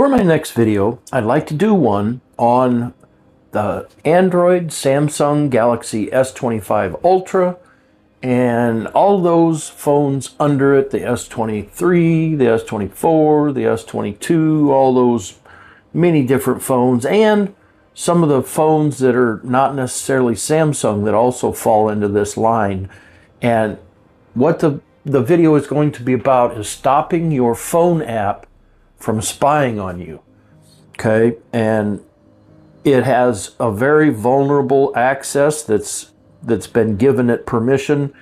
For my next video, I'd like to do one on the Android Samsung Galaxy S25 Ultra and all those phones under it, the S23, the S24, the S22, all those many different phones, and some of the phones that are not necessarily Samsung that also fall into this line. And what the video is going to be about is stopping your phone app from spying on you. Okay, and it has a very vulnerable access that's been given it permission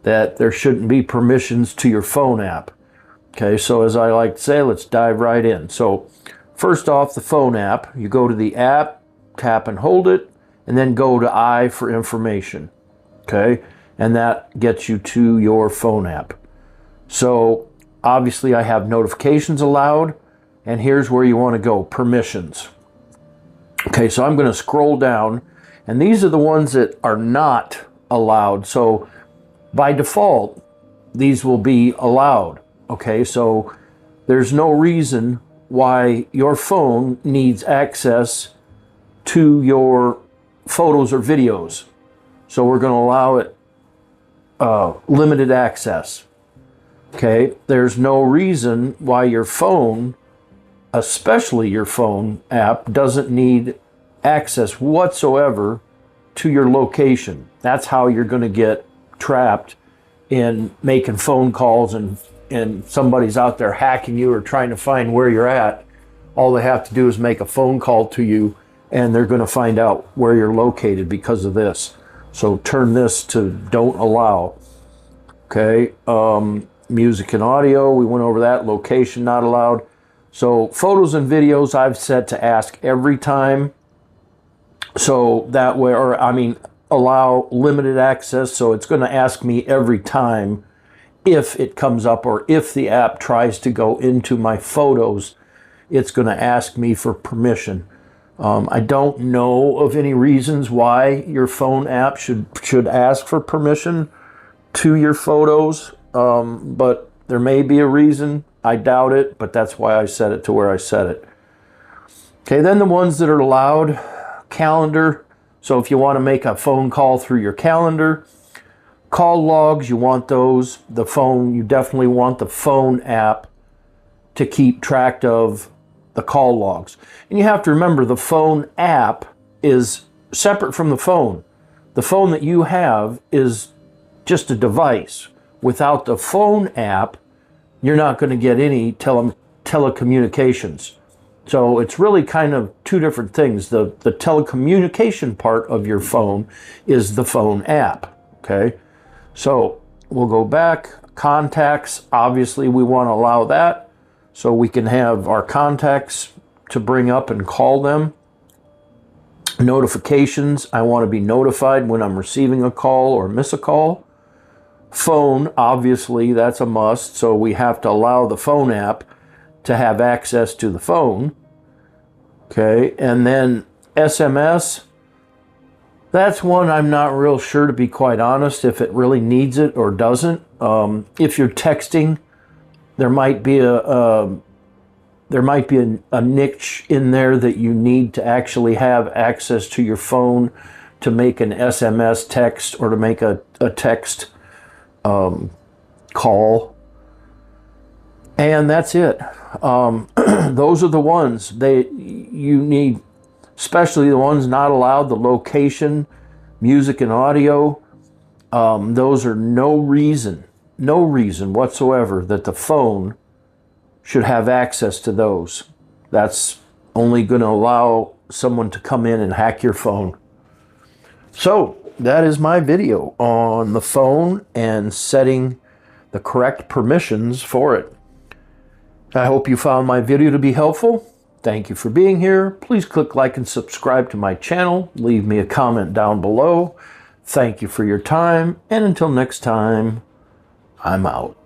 that there shouldn't be permissions to your phone app. Okay, so as I like to say, let's dive right in. So first off, the phone app, you go to the app, tap and hold it, and then go to I for information. Okay, and that gets you to your phone app. So obviously I have notifications allowed, and here's where you want to go, permissions. Okay, so I'm going to scroll down, and these are the ones that are not allowed. So by default, these will be allowed. Okay, so there's no reason why your phone needs access to your photos or videos. So we're going to allow it limited access. Okay, there's no reason why your phone, especially your phone app, doesn't need access whatsoever to your location. That's how you're going to get trapped in making phone calls and somebody's out there hacking you or trying to find where you're at. All they have to do is make a phone call to you and they're going to find out where you're located because of this. So turn this to don't allow. Okay, music and audio, we went over that. Location not allowed. So photos and videos I've set to ask every time. So that way, or I mean, allow limited access. So it's going to ask me every time if it comes up or if the app tries to go into my photos, it's going to ask me for permission. I don't know of any reasons why your phone app should ask for permission to your photos, but there may be a reason. I doubt it, but that's why I set it to where I set it. Okay, then the ones that are allowed, calendar. So if you want to make a phone call through your calendar, call logs, you want those. The phone, you definitely want the phone app to keep track of the call logs. And you have to remember the phone app is separate from the phone. The phone that you have is just a device. Without the phone app, you're not going to get any telecommunications. So it's really kind of two different things. The telecommunication part of your phone is the phone app. Okay, so we'll go back. Contacts, obviously we want to allow that so we can have our contacts to bring up and call them. Notifications, I want to be notified when I'm receiving a call or miss a call. Phone, obviously that's a must, so we have to allow the phone app to have access to the phone. Okay, and then SMS, that's one I'm not real sure, to be quite honest, if it really needs it or doesn't. If you're texting, there might be a niche in there that you need to actually have access to your phone to make an SMS text or to make a text call. And that's it. Those are the ones you need, especially the ones not allowed, the location, music and audio. Those are no reason whatsoever that the phone should have access to those. That's only going to allow someone to come in and hack your phone. So that is my video on the phone and setting the correct permissions for it. I hope you found my video to be helpful. Thank you for being here. Please click like and subscribe to my channel. Leave me a comment down below. Thank you for your time, and until next time, I'm out.